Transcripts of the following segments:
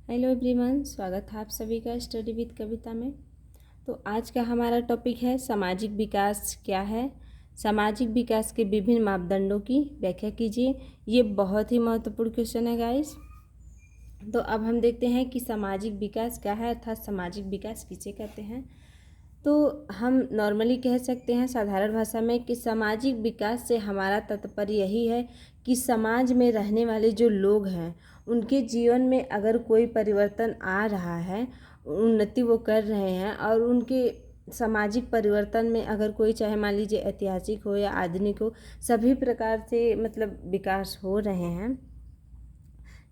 Hello everyone, स्वागत है आप सभी का स्टडी विद कविता में। तो आज का हमारा टॉपिक है सामाजिक विकास क्या है। सामाजिक विकास के विभिन्न मापदंडों की व्याख्या कीजिए। ये बहुत ही महत्वपूर्ण क्वेश्चन है गाइस। तो अब हम देखते हैं कि सामाजिक विकास क्या है, अर्थात सामाजिक विकास किसे कहते हैं। तो हम नॉर्मली कह सकते हैं साधारण भाषा में कि सामाजिक विकास से हमारा तात्पर्य यही है कि समाज में रहने वाले जो लोग हैं उनके जीवन में अगर कोई परिवर्तन आ रहा है, उन्नति वो कर रहे हैं और उनके सामाजिक परिवर्तन में अगर कोई, चाहे मान लीजिए ऐतिहासिक हो या आधुनिक हो, सभी प्रकार से मतलब विकास हो रहे हैं।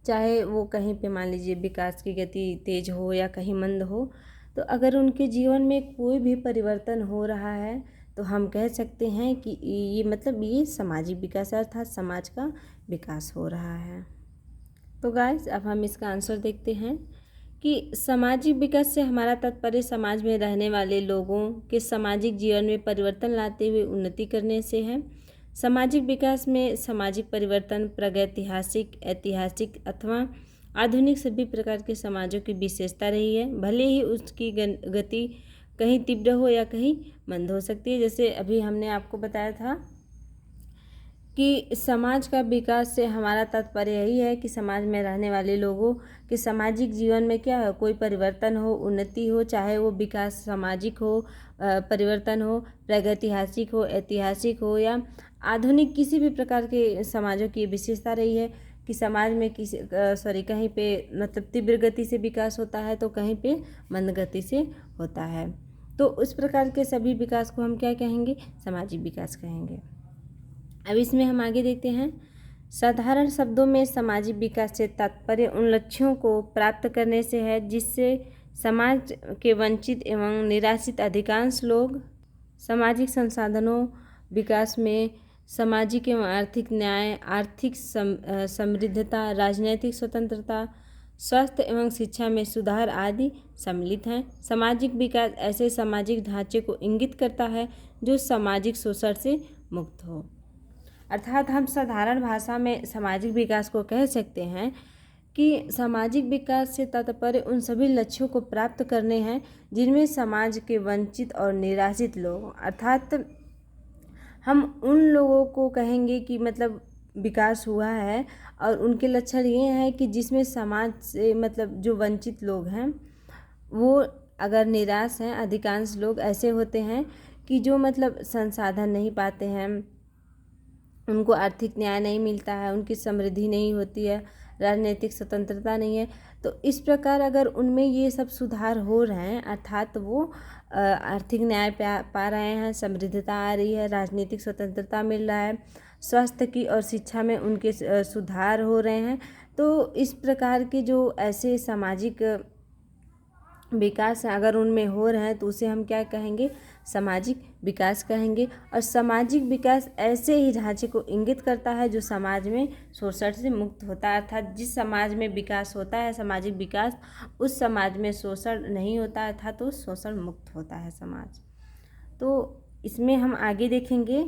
चाहे वो कहीं पे मान लीजिए विकास की गति तेज हो या कहीं मंद हो, तो अगर उनके जीवन में कोई भी परिवर्तन हो रहा है तो हम कह सकते हैं कि ये मतलब ये सामाजिक विकास है, अर्थात समाज का विकास हो रहा है। तो गाइस अब हम इसका आंसर देखते हैं कि सामाजिक विकास से हमारा तात्पर्य समाज में रहने वाले लोगों के सामाजिक जीवन में परिवर्तन लाते हुए उन्नति करने से है। सामाजिक विकास में सामाजिक परिवर्तन प्रागैतिहासिक, ऐतिहासिक अथवा आधुनिक सभी प्रकार के समाजों की विशेषता रही है, भले ही उसकी गति कहीं तीव्र हो या कहीं मंद हो सकती है। जैसे अभी हमने आपको बताया था कि समाज का विकास से हमारा तात्पर्य यही है कि समाज में रहने वाले लोगों के सामाजिक जीवन में क्या है, कोई परिवर्तन हो, उन्नति हो, चाहे वो विकास सामाजिक हो, परिवर्तन हो, प्रागैतिहासिक हो, ऐतिहासिक हो या आधुनिक, किसी भी प्रकार के समाजों की विशेषता रही है कि समाज में कहीं पे मतलब तीव्र गति से विकास होता है तो कहीं पे मंद गति से होता है। तो उस प्रकार के सभी विकास को हम क्या कहेंगे, सामाजिक विकास कहेंगे। अब इसमें हम आगे देखते हैं। साधारण शब्दों में सामाजिक विकास से तात्पर्य उन लक्ष्यों को प्राप्त करने से है जिससे समाज के वंचित एवं निराश्रित अधिकांश लोग सामाजिक संसाधनों विकास में सामाजिक एवं आर्थिक न्याय, आर्थिक समृद्धता, राजनैतिक स्वतंत्रता, स्वास्थ्य एवं शिक्षा में सुधार आदि सम्मिलित हैं। सामाजिक विकास ऐसे सामाजिक ढांचे को इंगित करता है जो सामाजिक शोषण से मुक्त हो। अर्थात हम साधारण भाषा में सामाजिक विकास को कह सकते हैं कि सामाजिक विकास से तात्पर्य उन सभी लक्ष्यों को प्राप्त करने हैं जिनमें समाज के वंचित और निराश्रित लोग, अर्थात हम उन लोगों को कहेंगे कि मतलब विकास हुआ है और उनके लक्षण ये हैं कि जिसमें समाज से मतलब जो वंचित लोग हैं वो अगर निराश हैं, अधिकांश लोग ऐसे होते हैं कि जो मतलब संसाधन नहीं पाते हैं, उनको आर्थिक न्याय नहीं मिलता है, उनकी समृद्धि नहीं होती है, राजनीतिक स्वतंत्रता नहीं है। तो इस प्रकार अगर उनमें ये सब सुधार हो रहे हैं, अर्थात वो आर्थिक न्याय पा रहे हैं, समृद्धता आ रही है, राजनीतिक स्वतंत्रता मिल रहा है, स्वास्थ्य की और शिक्षा में उनके सुधार हो रहे हैं, तो इस प्रकार के जो ऐसे सामाजिक विकास अगर उनमें हो रहे हैं तो उसे हम क्या कहेंगे, सामाजिक विकास कहेंगे। और सामाजिक विकास ऐसे ही ढांचे को इंगित करता है जो समाज में शोषण से मुक्त होता है, अर्थात जिस समाज में विकास होता है सामाजिक विकास, उस समाज में शोषण नहीं होता है, अर्थात तो शोषण मुक्त होता है समाज। तो इसमें हम आगे देखेंगे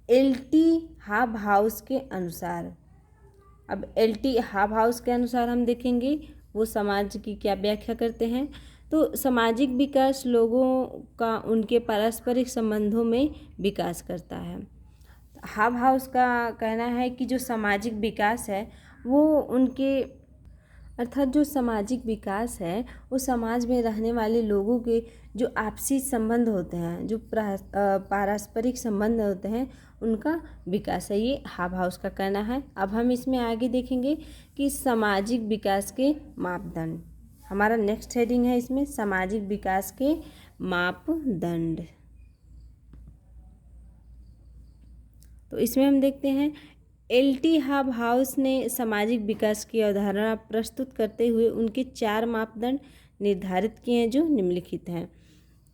एल.टी. हाबहाउस के अनुसार। अब एल.टी. हाबहाउस के अनुसार हम देखेंगे वो समाज की क्या व्याख्या करते हैं। तो सामाजिक विकास लोगों का उनके पारस्परिक संबंधों में विकास करता है। हाबहाउस का कहना है कि जो सामाजिक विकास है वो उनके, अर्थात जो सामाजिक विकास है वो समाज में रहने वाले लोगों के जो आपसी संबंध होते हैं, जो पारस्परिक संबंध होते हैं, उनका विकास है, ये हाबहाउस का कहना है। अब हम इसमें आगे देखेंगे कि सामाजिक विकास के मापदंड, हमारा नेक्स्ट हेडिंग है इसमें सामाजिक विकास के मापदंड। तो इसमें हम देखते हैं एल.टी. हाबहाउस ने सामाजिक विकास की अवधारणा प्रस्तुत करते हुए उनके 4 मापदंड निर्धारित किए हैं जो निम्नलिखित हैं।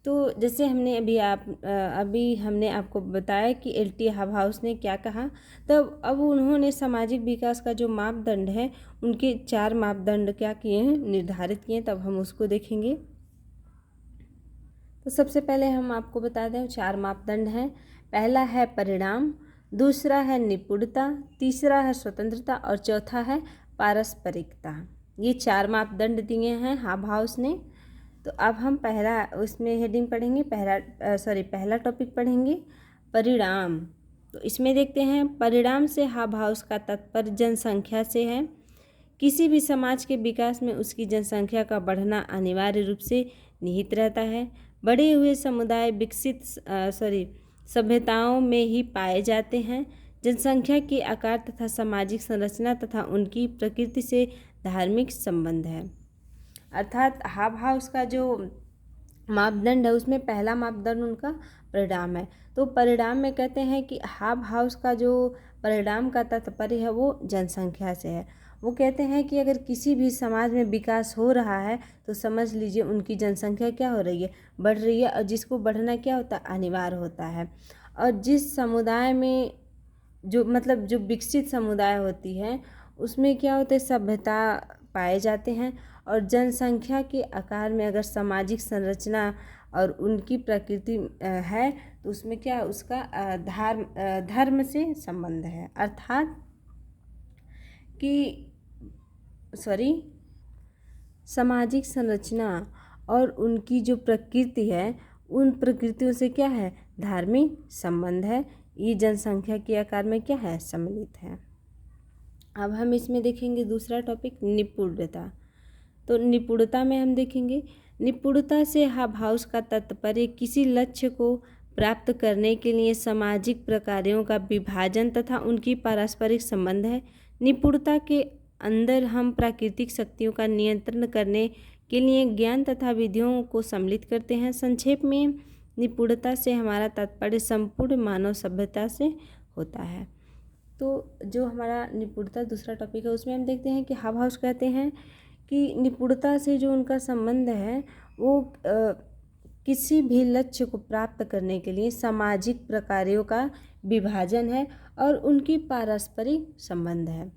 तो जैसे हमने अभी हमने आपको बताया कि एल.टी. हाबहाउस ने क्या कहा, तब अब उन्होंने सामाजिक विकास का जो मापदंड है उनके 4 मापदंड क्या किए हैं, निर्धारित किए हैं, तब हम उसको देखेंगे। तो सबसे पहले हम आपको बता दें 4 मापदंड हैं। पहला है परिणाम, दूसरा है निपुणता, तीसरा है स्वतंत्रता और चौथा है पारस्परिकता। ये 4 मापदंड दिए हैं हाव भाव ने। तो अब हम पहला उसमें हेडिंग पढ़ेंगे, पहला टॉपिक पढ़ेंगे परिणाम। तो इसमें देखते हैं परिणाम से हाव भाव का तात्पर्य जनसंख्या से है। किसी भी समाज के विकास में उसकी जनसंख्या का बढ़ना अनिवार्य रूप से निहित रहता है। बढ़े हुए समुदाय विकसित सभ्यताओं में ही पाए जाते हैं। जनसंख्या के आकार तथा सामाजिक संरचना तथा उनकी प्रकृति से धार्मिक संबंध है। अर्थात हाव भाव का जो मापदंड है उसमें पहला मापदंड उनका परिणाम है। तो परिणाम में कहते हैं कि हाव भाव का जो परिणाम का तात्पर्य है वो जनसंख्या से है। वो कहते हैं कि अगर किसी भी समाज में विकास हो रहा है तो समझ लीजिए उनकी जनसंख्या क्या हो रही है, बढ़ रही है, और जिसको बढ़ना क्या होता है, अनिवार्य होता है। और जिस समुदाय में जो विकसित समुदाय होती है उसमें क्या होता है, सभ्यता पाए जाते हैं। और जनसंख्या के आकार में अगर सामाजिक संरचना और उनकी प्रकृति है तो उसमें क्या, उसका धर्म से संबंध है। अर्थात कि सामाजिक संरचना और उनकी जो प्रकृति है उन प्रकृतियों से क्या है, धार्मिक संबंध है। ये जनसंख्या के आकार में क्या है, सम्मिलित है। अब हम इसमें देखेंगे दूसरा टॉपिक निपुणता। तो निपुणता में हम देखेंगे निपुणता से हाव भाव का तात्पर्य किसी लक्ष्य को प्राप्त करने के लिए सामाजिक प्रक्रियाओं का विभाजन तथा उनकी पारस्परिक संबंध है। निपुणता के अंदर हम प्राकृतिक शक्तियों का नियंत्रण करने के लिए ज्ञान तथा विधियों को सम्मिलित करते हैं। संक्षेप में निपुणता से हमारा तात्पर्य संपूर्ण मानव सभ्यता से होता है। तो जो हमारा निपुणता दूसरा टॉपिक है उसमें हम देखते हैं कि हाव भाव कहते हैं कि निपुणता से जो उनका संबंध है वो किसी भी लक्ष्य को प्राप्त करने के लिए सामाजिक प्रक्रियाओं का विभाजन है और उनकी पारस्परिक संबंध है।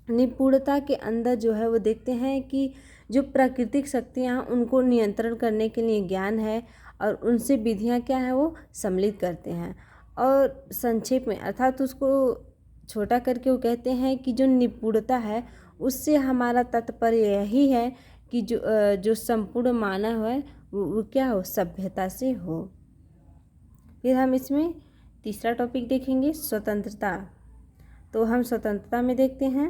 निपुणता के अंदर जो है वो देखते हैं कि जो प्राकृतिक शक्तियाँ उनको नियंत्रण करने के लिए ज्ञान है और उनसे विधियाँ क्या है वो सम्मिलित करते हैं। और संक्षेप में अर्थात उसको छोटा करके वो कहते हैं कि जो निपुणता है उससे हमारा तात्पर्य यही है कि जो संपूर्ण मानव है वो क्या हो, सभ्यता से हो। फिर हम इसमें तीसरा टॉपिक देखेंगे स्वतंत्रता। तो हम स्वतंत्रता में देखते हैं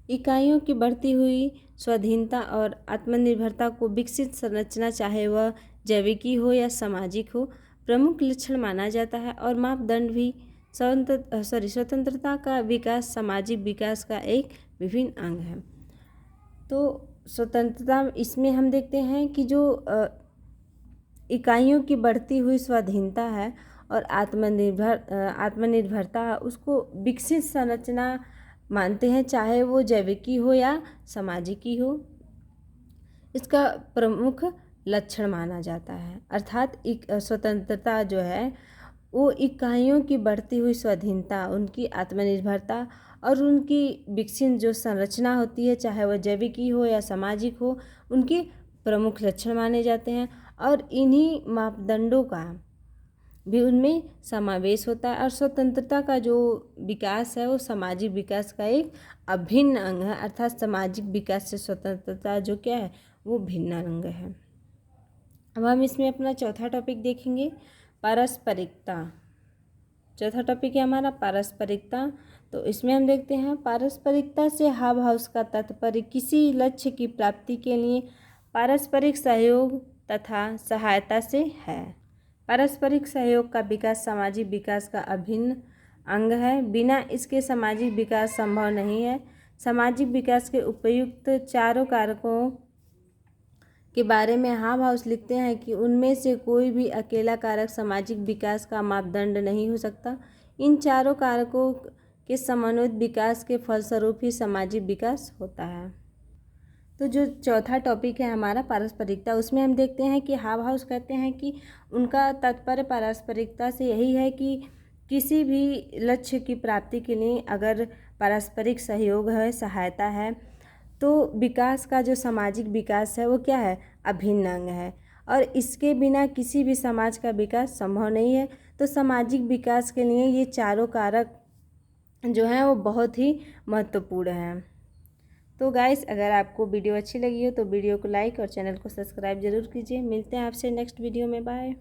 इकाइयों की बढ़ती हुई स्वाधीनता और आत्मनिर्भरता को विकसित संरचना, चाहे वह जैविकी हो या सामाजिक हो, प्रमुख लक्षण माना जाता है। और मापदंड भी स्वतंत्रता का विकास सामाजिक विकास का एक विभिन्न अंग है। तो स्वतंत्रता इसमें हम देखते हैं कि जो इकाइयों की बढ़ती हुई स्वाधीनता है और आत्मनिर्भरता उसको विकसित संरचना मानते हैं, चाहे वो जैविकी हो या सामाजिकी हो, इसका प्रमुख लक्षण माना जाता है। अर्थात स्वतंत्रता जो है वो इकाइयों की बढ़ती हुई स्वाधीनता, उनकी आत्मनिर्भरता और उनकी विकसित जो संरचना होती है, चाहे वह जैविकी हो या सामाजिक हो, उनके प्रमुख लक्षण माने जाते हैं। और इन्हीं मापदंडों का भी उनमें समावेश होता है। और स्वतंत्रता का जो विकास है वो सामाजिक विकास का एक अभिन्न अंग है। अर्थात सामाजिक विकास से स्वतंत्रता जो क्या है वो भिन्न अंग है। अब हम इसमें अपना चौथा टॉपिक देखेंगे पारस्परिकता। चौथा टॉपिक है हमारा पारस्परिकता। तो इसमें हम देखते हैं पारस्परिकता से हाव भाव का तात्पर्य किसी लक्ष्य की प्राप्ति के लिए पारस्परिक सहयोग तथा सहायता से है। पारस्परिक सहयोग का विकास सामाजिक विकास का अभिन्न अंग है। बिना इसके सामाजिक विकास संभव नहीं है। सामाजिक विकास के उपयुक्त चारों कारकों के बारे में हाव भाव लिखते हैं कि उनमें से कोई भी अकेला कारक सामाजिक विकास का मापदंड नहीं हो सकता। इन चारों कारकों के समन्वित विकास के फलस्वरूप ही सामाजिक विकास होता है। तो जो चौथा टॉपिक है हमारा पारस्परिकता, उसमें हम देखते हैं कि हाव भाव कहते हैं कि उनका तात्पर्य पारस्परिकता से यही है कि किसी भी लक्ष्य की प्राप्ति के लिए अगर पारस्परिक सहयोग है, सहायता है, तो विकास का जो सामाजिक विकास है वो क्या है, अभिन्न अंग है। और इसके बिना किसी भी समाज का विकास संभव नहीं है। तो सामाजिक विकास के लिए ये चारों कारक जो हैं वो बहुत ही महत्वपूर्ण हैं। तो गाइस, अगर आपको वीडियो अच्छी लगी हो तो वीडियो को लाइक और चैनल को सब्सक्राइब ज़रूर कीजिए। मिलते हैं आपसे नेक्स्ट वीडियो में। बाय।